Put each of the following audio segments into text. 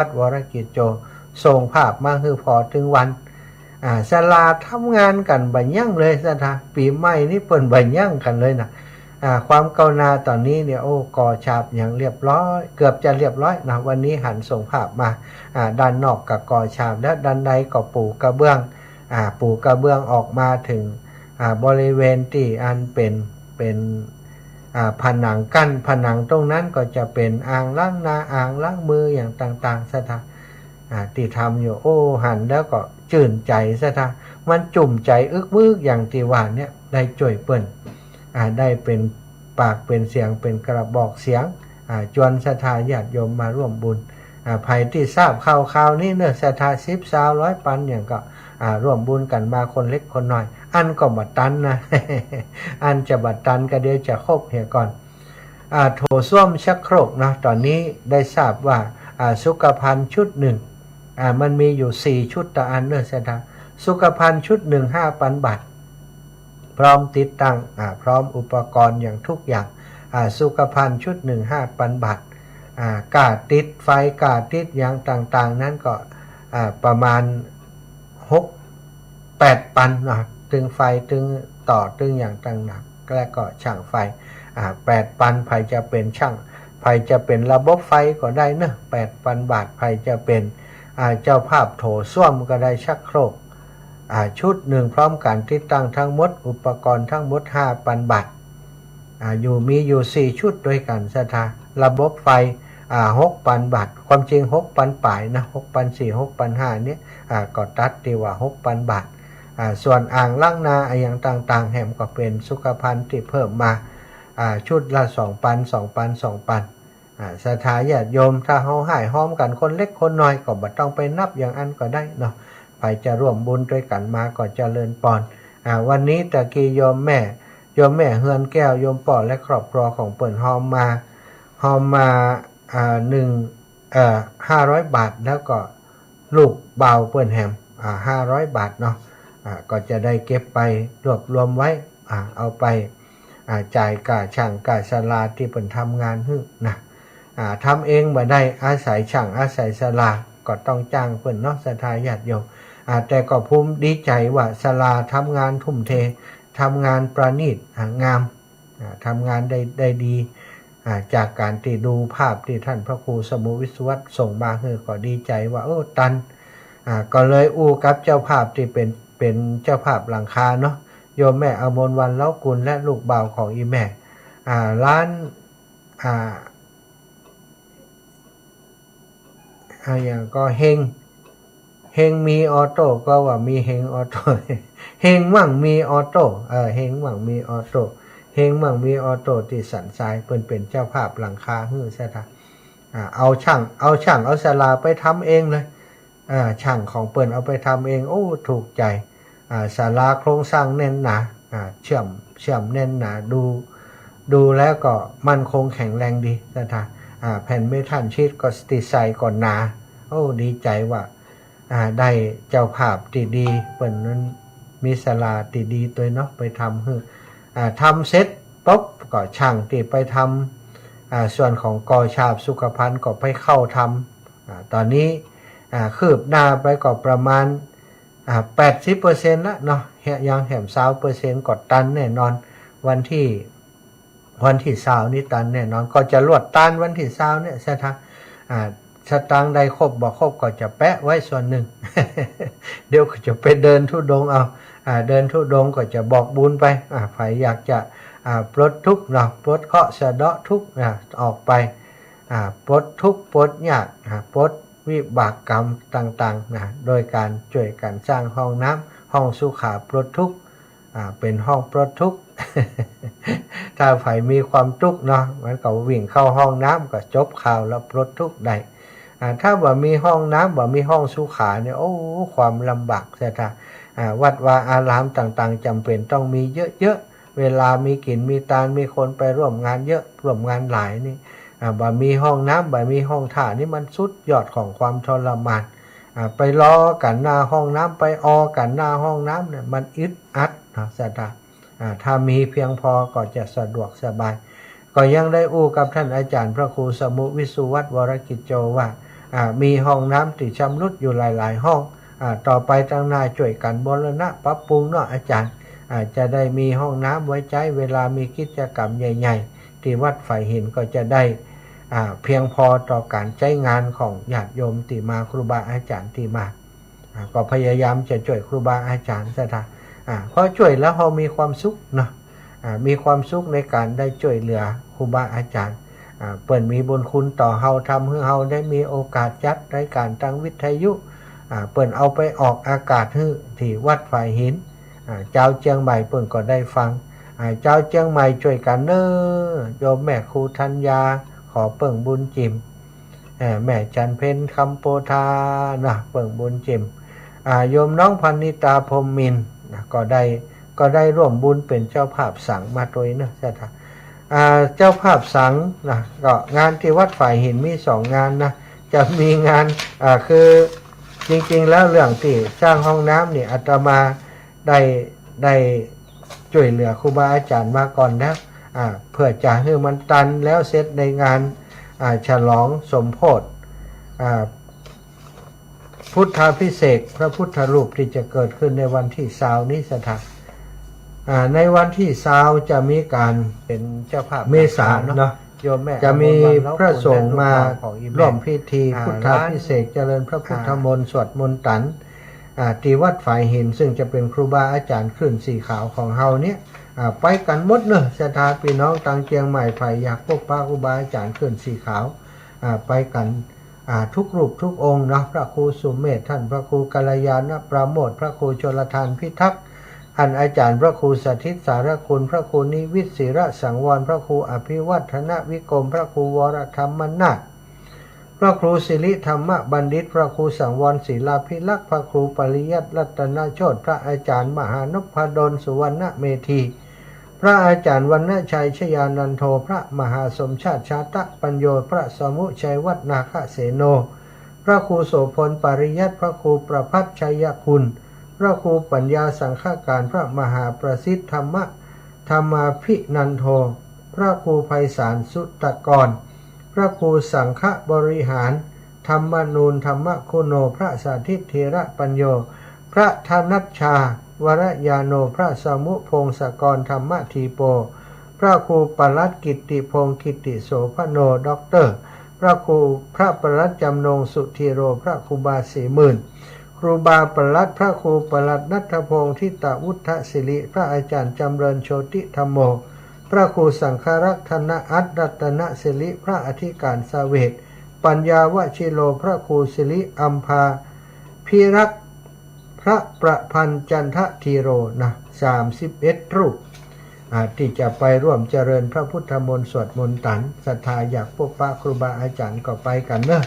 วัดวรกิจโจส่งภาพมาคือพอถึงวันศาลาทำงานกันบัญญังเลยสัทธาปีใหม่นี่เปิ่นบัญญังกันเลยนะความก้าวหน้าตอนนี้เนี่ยโอ้ก่อฉาบอย่างเรียบร้อยเกือบจะเรียบร้อยนะวันนี้หันส่งภาพมาด้านนอกกับก่อฉาบและด้านในก็ปูกระเบื้องปูกระเบื้องออกมาถึงบริเวณที่อันเป็นผนังกั้นผนังตรงนั้นก็จะเป็นอ่างล้างหน้าอ่างล้างมืออย่างต่างๆสัทธาที่ทำอยู่โอ้หันแล้วก็จื่นใจสัทธามันจุ่มใจอึกมึกอย่างที่ว่าเนี่ยได้จ่วยเปิ้นได้เป็นปากเป็นเสียงเป็นกระบอกเสียงจวนศรัทธาญาติโยมมาร่วมบุญภัยที่ทราบข่าวนี้เนอะศรัทธา10 20 100 ปันอย่างก็ร่วมบุญกันมาคนเล็กคนน้อยอันก็บัดตันนะ อันจะบัดตันก็เดี๋ยวจะครบเหี่ยก่อนโถส้วมชักโครกนะตอนนี้ได้ทราบว่าสุขภัณฑ์ชุดหนึ่งมันมีอยู่4ชุดต่ออันเนอะศรัทธาสุขภัณฑ์ชุดหนึ่ง5,000 บาทพร้อมติดตั้งพร้อมอุปกรณ์อย่างทุกอย่างสุขภัณฑ์ชุดหนึ่ง5,000 บาทกาติดไฟกาติดอย่างต่างๆนั้นก็ประมาณ6-8 ปันนะตึงไฟตึงต่อตึงอย่างต่างๆและก็ช่างไฟ8 ปันไผจะเป็นช่างไผจะเป็นระบบไฟก็ได้เนอะ8,000 บาทไผจะเป็นเจ้าภาพโถส้วมก็ได้ชักโครกชุดหนึ่งพร้อมการติดตั้งทั้งหมดอุปกรณ์ทั้งหมด5,000 บาทมีอยู่4ชุดด้วยกันศรัทธาระบบไฟ6,000 บาทความจริง6,000 ป่ายนะ6,400 6,500เนี่ยก็ตัดตีว่า6,000 บาทส่วนอ่างล้างหน้าอย่างต่างๆแหมก็เป็นสุขภัณฑ์ที่เพิ่มมาชุดละ2,000 ศรัทธาญาติโยมถ้าเฮาให้ห้อมกันคนเล็กคนน้อยก็บ่ต้องไปนับอย่างอันก็ได้เนาะไปจะร่วมบุญด้วยกันมาก็เจริญพรวันนี้ตะกี้โยมแม่เฮือนแก้วโยมป่อและครอบครัวของเปิ่นหอมมา500 บาทแล้วก็ลูกเบาเปิ่นแหม500 บาทเนาะก็จะได้เก็บไปรวบรวมไว้เอาไปจ่ายกาช่างกาศาลาที่เปิ่นทำงานฮึนะทำเองบ่ได้อาศัยช่างอาศัยศาลาก็ต้องจ้างเปิ่นเนาะศรัทธาญาติโยมแต่ก็ภูมิดีใจว่าศาลาทำงานทุ่มเททำงานประณีตงามทำงานได้ดีจากการที่ดูภาพที่ท่านพระครูสมุวิศวัตส่งมาก็ดีใจว่าตันก็เลยอู้กับเจ้าภาพที่เป็นเจ้าภาพหลังคาเนาะโยมแม่อมรวรรณเล้ากุลและลูกบ่าวของอีแม่ร้านอย่างก็เฮงมีออโต้ก็ว่ามีเฮงออโต้เฮงมั่งมีออโต้เฮงมั่งมีออโต้เฮงมั่งมีออโต้ที่สันทรายเป็นเจ้าภาพหลังคาใช่ไหมเอาช่างเอาศาลาไปทำเองเลยช่างของเปิ้นเอาไปทำเองโอ้ถูกใจศาลาโครงสร้างแน่นหนาเชื่อมแน่นหนาดูแล้วก็มั่นคงแข็งแรงดีนะแผ่นเมทัลชีทก็สติไซก่อนหนาโอ้ดีใจว่าได้เจ้าภาพที่ดีเปิ้นนั้นมีศาลาที่ดีตัวเนาะไปทำทำเสร็จปุ๊บก็ช่างที่ไปทำส่วนของกอฉาบสุขภัณฑ์ก็ไปเข้าทำตอนนี้คืบหน้าไปก็ประมาณ80%ละเนาะยังแหม20%กดตันแน่นอนวันที่20นี่ตันแน่นอนก็จะลวดตันวันที่20เนี่ยสตางค์ใดครบบ่ครบก็จะแปะไว้ส่วนหนึ่ง เดี๋ยวก็จะไปเดินธุดงค์เอาเดินธุดงค์ก็จะบอกบุญไปใครอยากจะปลดทุกข์เนาะปลดเคราะห์สะเดาะทุกข์ออกไปปลดทุกข์ปลดยากปลดวิบากกรรมต่างๆโดยการช่วยกันสร้างห้องน้ำห้องสุขาปลดทุกข์เป็นห้องปลดทุกข์ ถ้าใครมีความทุกข์เนาะมันก็วิ่งเข้าห้องน้ำก็จบข่าวแล้วปลดทุกข์ได้ถ้าบ่มีห้องน้ำบ่มีห้องสุขาเนี่ยโอ้ความลำบากใช่ไหมวัดวาอารามต่างๆจำเป็นต้องมีเยอะๆเวลามีกินมีตาลมีคนไปร่วมงานเยอะร่วมงานหลายนี่บ่มีห้องน้ำบ่มีห้องท่านี่มันสุดยอดของความทรมานไปรอกันหน้าห้องน้ำไปกันหน้าห้องน้ำเนี่ยมันอึดอัดนะสัตว์ถ้ามีเพียงพอก็จะสะดวกสบายก็ยังได้อู้กับท่านอาจารย์พระครูสมุวิสุวัตวรกิจโจว่า มีห้องน้ำที่ชำรุดอยู่หลายๆห้องต่อไปทางหน้าช่วยกันบูรณะปรับปรุงเนาะอาจารย์จะได้มีห้องน้ำไว้ใช้เวลามีกิจกรรมใหญ่ๆที่วัดฝ่ายหินก็จะได้เพียงพอต่อการใช้งานของญาติโยมที่มาครูบาอาจารย์ที่มาก็พยายามจะช่วยครูบาอาจารย์ซะท่าเพราะช่วยแล้วเรามีความสุขเนาะมีความสุขในการได้ช่วยเหลือครูบาอาจารย์เปิ่นมีบุญคุณต่อเฮาทำให้เฮาได้มีโอกาสจัดรายการทางวิทยุเปิ่นเอาไปออกอากาศที่วัดฝ่ายหินเจ้าเจียงใหม่เปิ่นก็ได้ฟังเจ้าเจียงใหม่ช่วยกันเนอโยมแม่ครูธัญญาขอเปิ่งบุญจิมแม่จันเพ็ญคำโปธานะเปิ่งบุญจิมโยมน้องพันนิตาพรหมมินทร์ก็ได้ร่วมบุญเป็นเจ้าภาพสังมาโดยเนอะใช่ไหมเจ้าภาพสังนะก็งานที่วัดฝ่ายหินมี2 งานนะจะมีงานคือจริงๆแล้วเรื่องที่สร้างห้องน้ำนี่อาตมาได้ช่วยเหลือครูบาอาจารย์มาก่อนแล้วเพื่อจะให้มันตันแล้วเสร็จในงานฉลองสมโภชพุทธาภิเษกพระพุทธรูปที่จะเกิดขึ้นในวันที่20นี้สถานในวันที่20จะมีการเป็นเจ้าภาพเมษาเนาะโยมแม่จะมีพระสงฆ์มาร่วมพิธีพุทธาภิเษกเจริญพระพุทธมนต์สวดมนต์ตันที่วัดฝ่ายหินซึ่งจะเป็นครูบาอาจารย์ขึ้นสีขาวของเฮาเนี่ยไปกันหมดเนอะสถานพี่น้องตังเจียงใหม่ไผ่อยากพบพระครูบาอาจารย์ขึ้นสีขาวไปกันทุกรูปทุกองค์นะพระครูสุเมธท่านพระครูกัลยาณปราโมทย์พระครูชลทานพิทักษ์ท่านอาจารย์พระครูสถิตสารคุณพระครูนิวิตศิระสังวรพระครูอภิวัฒนวิกรมพระครูวรธรรมนาถพระครูศิริธรรมบัณฑิตพระครูสังวรศิลาภิลักษ์พระครูปริยัติรัตนโชติพระอาจารย์มหานพดลสุวรรณเมธีพระอาจารย์วรรณชัยชยานันโทพระมหาสมชาติชาตะปัญโยพระสมุชัยวัฒนาคเสโนพระครูโสพลปริยัติพระครูประภัตชัยคุณพระครูปัญญาสังฆการพระมหาประสิทธิธรรมาภินันโทพระครูไพศาลสุตกรพระครูสังฆบริหารธรรมนูนธรรมคุโนพระสาธิตเถระปัญโยพระธนัชชาวรยาโนพระสมุพงศกรธรรมทีโปพระครูปลัดกิตติพงศ์กิตติโสพโนด็อกเตอร์พระครูพระปลัดจำนงสุธีโรพระครูบา40,000ครูบาปลัดพระครูปลัดนัทพงศ์ทิตาวุฒศิริพระอาจารย์จำเริญโชติธรรมโมพระครูสังฆรักษณอัตรัตนศิริพระอธิการสเวทปัญญาวชิโลพระครูศิริอัมพาพิรักษ์พระประพันธ์จันทธีโรนะ31 รูปที่จะไปร่วมเจริญพระพุทธมนต์สวดมนต์ตันศรัทธาอยากพบพระครูบาอาจารย์ก็ไปกันเนอะ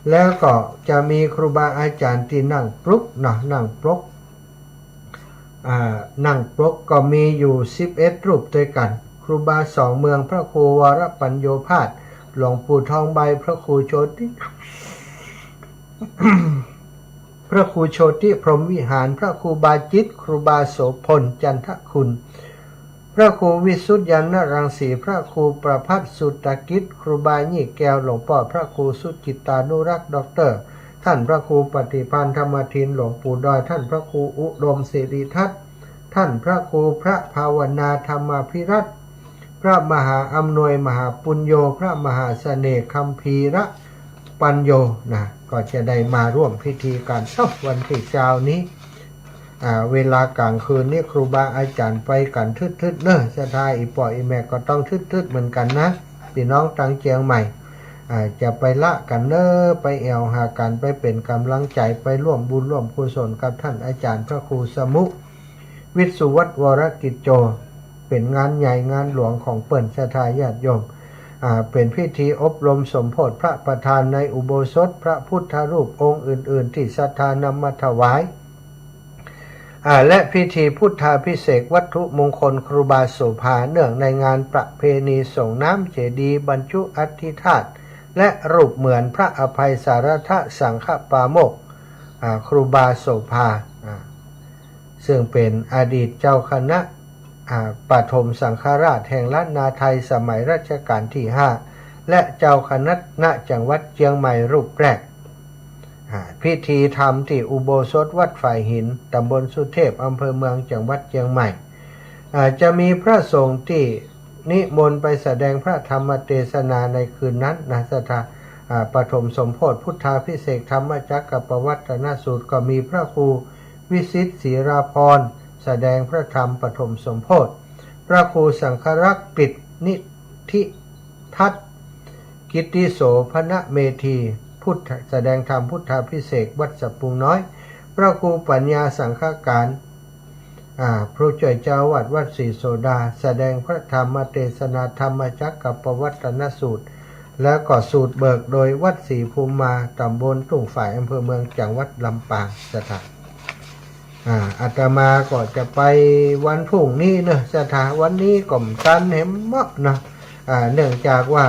แล้วก็จะมีครูบาอาจารย์ที่นั่งปลุกนะนั่งปลุกก็มีอยู่11 รูปด้วยกันครูบา2 เมืองพระครูวรปัญโยภาสหลวงปู่ทองใบพระครูโชติ พระครูโชติพรหมวิหารพระครูบาจิตครูบาโสพลจันทคุณพระครูวิสุทธิยานรังสีพระครูประภัสสุตกิจครูบายี่แก้วหลวงพ่อพระครูสุจิตานุรักษ์ด็อกเตอร์ท่านพระครูปฏิพันธ์ธรรมทินหลวงปู่ดอยท่านพระครูอุดมศิริทัศน์ท่านพระครูพระภาวนาธรรมภิรัตน์พระมหาอำนวยมหาปุญโญพระมหาเสน่ห์คัมภีระปัญโยนะก็จะได้มาร่วมพิธีการวันที่9นี้เวลากลางคืนนี่ครูบาอาจารย์ไปกันทึดๆเนอะสถาอีปออีแม่ก็ต้องทึดๆเหมือนกันนะพี่น้องตังเจียงใหม่จะไปละกันเนอะไปแอวหากันไปเป็นกำลังใจไปร่วมบุญร่วมกุศลกับท่านอาจารย์พระครูสมุวิสุวัตวรกิจโจเป็นงานใหญ่งานหลวงของเปิ่นศรัทธาญาติโยมเป็นพิธีอบรมสมโภชพระประธานในอุโบสถพระพุทธรูปองค์อื่นๆที่ศรัทธานำมาถวายและพิธีพุทธาภิเษกวัตถุมงคลครูบาโสภาเนื่องในงานประเพณีส่งน้ำเจดีย์บรรจุอธิธาตุและรูปเหมือนพระอภัยสารทะสังฆปาโมกข์ครูบาโสภาซึ่งเป็นอดีตเจ้าคณะปฐมสังฆราชแห่งล้านนาไทยสมัยรัชกาลที่5และเจ้าคณะณจังหวัดเชียงใหม่รูปแรก พิธีธรรมที่อุโบสถวัดฝ่ายหินตำบลสุเทพอำเภอเมืองจังหวัดเชียงใหม่จะมีพระสงฆ์ที่นิมนต์ไปแสดงพระธรรมเทศนาในคืนนั้นนะสถาปฐมสมโภชพุทธาภิเษกธรรมจักรปวัตนสูตรก็มีพระครูวิสิทธิ์ศิราพรแสดงพระธรรมปฐมสมโภชพระครูสังฆรักษ์ปิดนิธิทัศน์กิตติโสพนเมธีพุทธแสดงธรรมพุทธาภิเษกวัดสับปุงน้อยพระครูปัญญาสังฆการพระช่วยเจ้าวัดวัดศรีโสดาแสดงพระธรรมเทศนาธรรมจักรปวัตนสูตรแล้วก็สูตรเบิกโดยวัดศรีภูมิมาตำบลทุ่งฝ่ายอำเภอเมืองจังหวัดลำปางสถานอาตมาก็จะไปวันพรุ่งนี้เนอะสถานวันนี้ก็มตันเห็นมะนะเนื่องจากว่า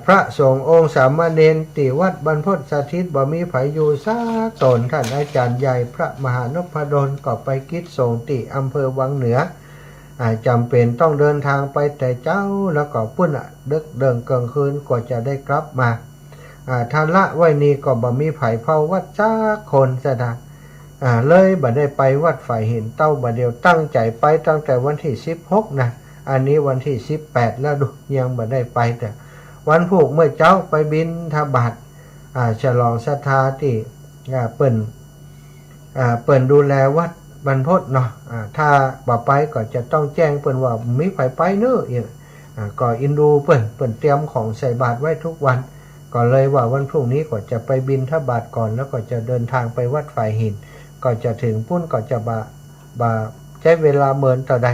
พระสงฆ์องค์สามเณรติวัดบรรพตสถิตบ่มีไผอยู่สักตนท่านอาจารย์ใหญ่พระมหานพดลก็ไปกิจสงฆ์ที่อำเภอวังเหนือจำเป็นต้องเดินทางไปแต่เจ้าแล้วก็พุ่นดึกเดินกลางคืนกว่าจะได้กลับมาท่านละไว้นี้ก็บ่มีไผเผาวัดสักคนซะนะเลยบ่ได้ไปวัดฝ่ายหินเต้าบ่เดียวตั้งใจไปตั้งแต่วันที่16นะอันนี้วันที่18แล้วดูยังบ่ได้ไปแต่วันพุธเมื่อเจ้าไปบิณฑบาตฉลองศรัทธาที่เปิ่นดูแลวัดบรรพตเนาะถ้าบ่ไปก็จะต้องแจ้งเปิ่นว่ามีไผไปเน้ออีกก็อินดูเปิ่นเตรียมของใส่บาตรไว้ทุกวันก็เลยว่าวันพรุ่งนี้ก็จะไปบิณฑบาตก่อนแล้วก็จะเดินทางไปวัดฝ่ายหินก็จะถึงปุ้นก็จะใช้เวลาเมินต่อใด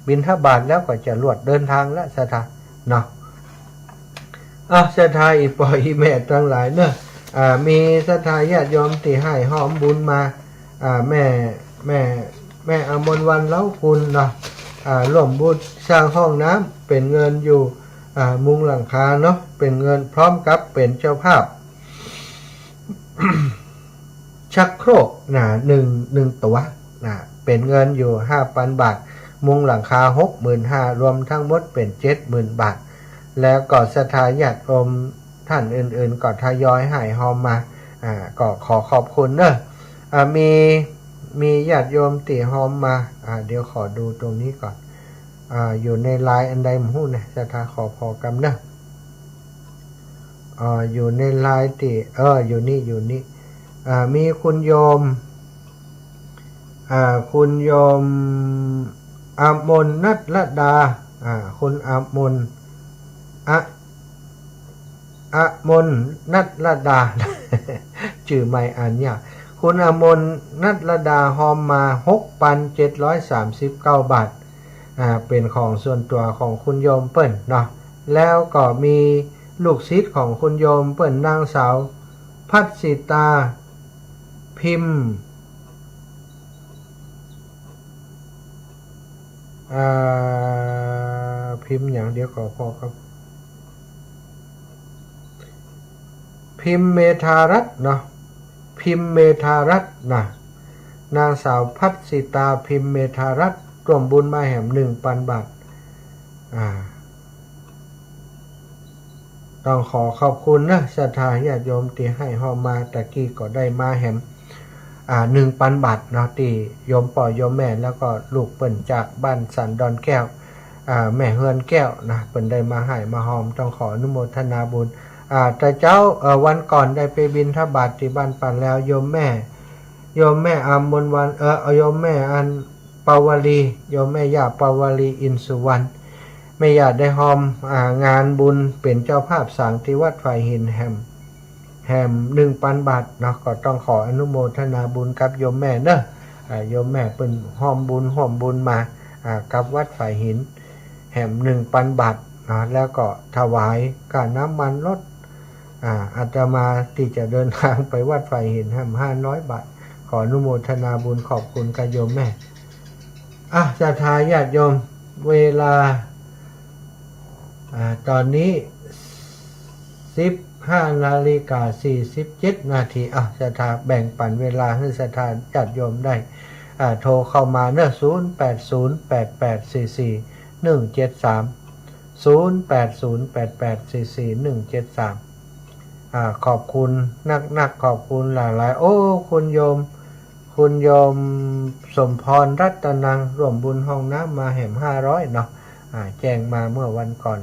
บิณฑบาตแล้วก็จะลวดเดินทางและศรัทธาเนาะศรัทธาอีปออีแม่ทั้งหลายเนอะมีศรัทธาญาติโยมที่ให้หอมบุญมาแม่อมรวรรณเล้าคุณเนาะร่วมบุญสร้างห้องน้ำเป็นเงินอยู่มุงหลังคาเนาะเป็นเงินพร้อมกับเป็นเจ้าภาพ ชักโครกหนึ่งตัวเป็นเงินอยู่ 5,000 บาทมุงหลังคา 65,000 รวมทั้งหมดเป็น 70,000 บาทแล้วก็ศรัทธาญาติโยมท่านอื่นๆก็ทยอยให้หอมมาก็ขอขอบคุณเนอะมีญาติโยมติหอมมาเดี๋ยวขอดูตรงนี้ก่อนอยู่ในไลน์อันใดมหู้นะศรัทธาขอพอกำเนอะอยู่ในไลน์ติอยู่นี่มีคุณโยมอามนนัทรดาคุณอามนมนนัทรดา ชื่อไม่อ่านยากคุณอมนนัทรดาหอมมา 6,739 บาทเป็นของส่วนตัวของคุณโยมเปิ้นเนาะแล้วก็มีลูกศิษย์ของคุณโยมเปิ้นนางสาวพัชสิตาพิมพ์พิมพ์อย่างเดียวก็พอครับพิมพ์เมธารัตน์เนาะพิมพ์เมธารัตน์นะนางสาวพัชสิตาพิมพ์เมธารัตน์ร่วมบุญมาแหม 1,000 บาทต้องขอขอบคุณนะศรัทธาญาติโยมที่ให้หอมมาตะกี้ก็ได้มาแหม1,000 บาทเนาะที่โยมป่อโยมแม่แล้วก็ลูกเปิ้นจากบ้านสันดอนแก้วแม่เฮือนแก้วนะเปิ้นได้มาให้มาหอมต้องขออนุโมทนาบุญแต่เจ้าวันก่อนได้ไปบิณฑบาตที่บ้านปั่นแล้วโยมแม่อามนวันโยมแม่อันปาวลีโยมแม่ย่าปาวลีอินสุวรรณแม่ย่าได้หอมงานบุญเป็นเจ้าภาพสร้างที่วัดฝ่ายหินแฮม 1,000 บาทเนาะก็ต้องขออนุโมทนาบุญกับโยมแม่เนอะโยมแม่เป็นหอมบุญมากับวัดฝ่ายหินแฮม 1,000 บาทแล้วก็ถวายค่าน้ำมันรถอาตมาที่จะเดินทางไปวัดฝ่ายหินแฮม500 บาทขออนุโมทนาบุญขอบคุณกับโยมแม่ศรัทธาญาติโยมเวลาตอนนี้15:47 นาทีศรัทธาแบ่งปันเวลาให้ศรัทธาญาติโยมได้โทรเข้ามาเนอะ0808844173 0808844173 ขอบคุณนักขอบคุณหลายๆโอ้คุณโยมสมพรรัตนังร่วมบุญห้องน้ำมาแห่ม500เนาะแจ้งมาเมื่อวันก่อน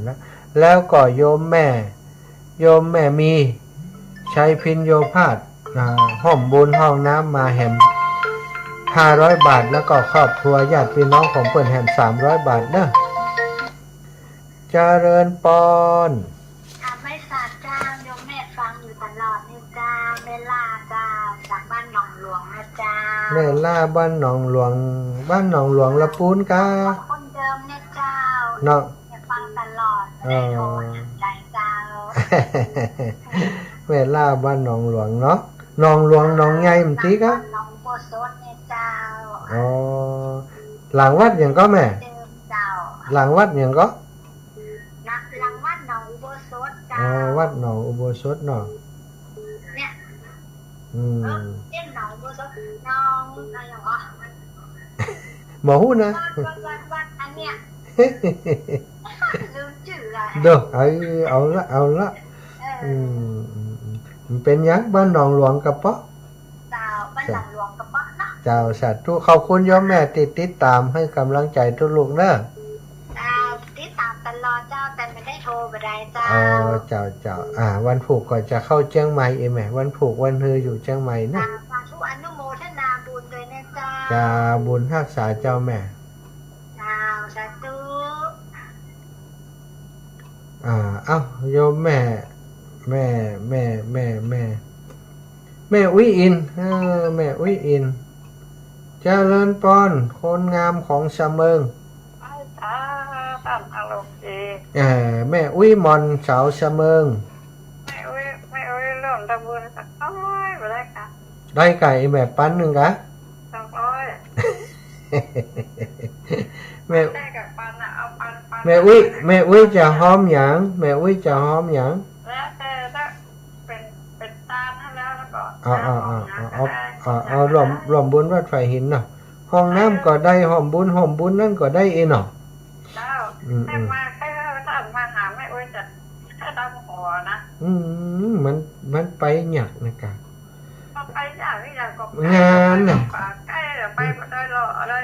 แล้วก็โยมแม่มีชัยพินโยภาสห้อมบุญห้องน้ำมาแห่ม500 บาทแล้วก็ครอบครัวญาติพี่น้องของเปิ้นแห่ม300 บาทเนอะเจริญปอนไม่สาดเจ้าโยมแม่ฟังอยู่ตลอดนี่เจ้าแม่ล่าเจ้าจากบ้านหนองหลวงนะเจ้าแม่ล่าบ้านหนองหลวงละปูนกาคนเดิมเนี่ยเจ้าเนาะฟังตลอดไม่ได้โทรใจเจ้าแม่ล่าบ้านหนองหลวงเนาะหนองหลวงหนองใหญ่มั้งติกะหนองบัวสดเนี่ยเจ้าหลังวัดอย่างก็แม่หลังวัดอย่างก็หลังวัดหนองอุโบสถเจ้าวัดหนองอุโบสถเนาะเนี่ยเอ็นหนองอุโบสถน้องอะไรอย่างก็หมอหูนะวัดอันเนี้ยลืมชื่ออะไรเด้อเอาละมันเป็นยังบ้านหนองหลวงกระเปาะเจ้าบ้านหนองหลวงกระเปาะเนาะเจ้าสาธุขอบคุณโยมแม่ติดตามให้กำลังใจทุกลูกเนอะติดตามตลอดเจ้าแต่ไม่ได้โทรไปได้เจ้าเจ้าวันผูกก็จะเข้าเชียงใหม่แม่วันผูกวันฮืออยู่เชียงใหม่นะสาธุอนุโมทนาบุญด้วยนะเจ้าจะบุญรักษาเจ้าแม่เจ้าสาธุโยมแม่อุ้ยอินแม่อุ้ยอินเจริญปอนคนงามของเสมิงแม่อุ้ยมอนสาวเสมิงแม่อุ้ยเริ่มทำบุญสัก200ไปได้ค่ะได้ไก่แม่ปั้นหนึ่งกะ200แม่ได้กับปั้นเอาปั้นแม่อุ้ยจะหอมหยังแล้วแต่เป็นตาลแล้วก็เอาหล่อมบุญวัดไฟหินเนาะห้องน้ำก็ได้หอมบุญนั่นก็ได้เนาะเจ้าแค่มาหาแม่อุ้ยจะแค่ดำหัวนะมันไปหยักนะกะไปอยากก็งานน่ะใกล้เดี๋ยวไปได้รอได้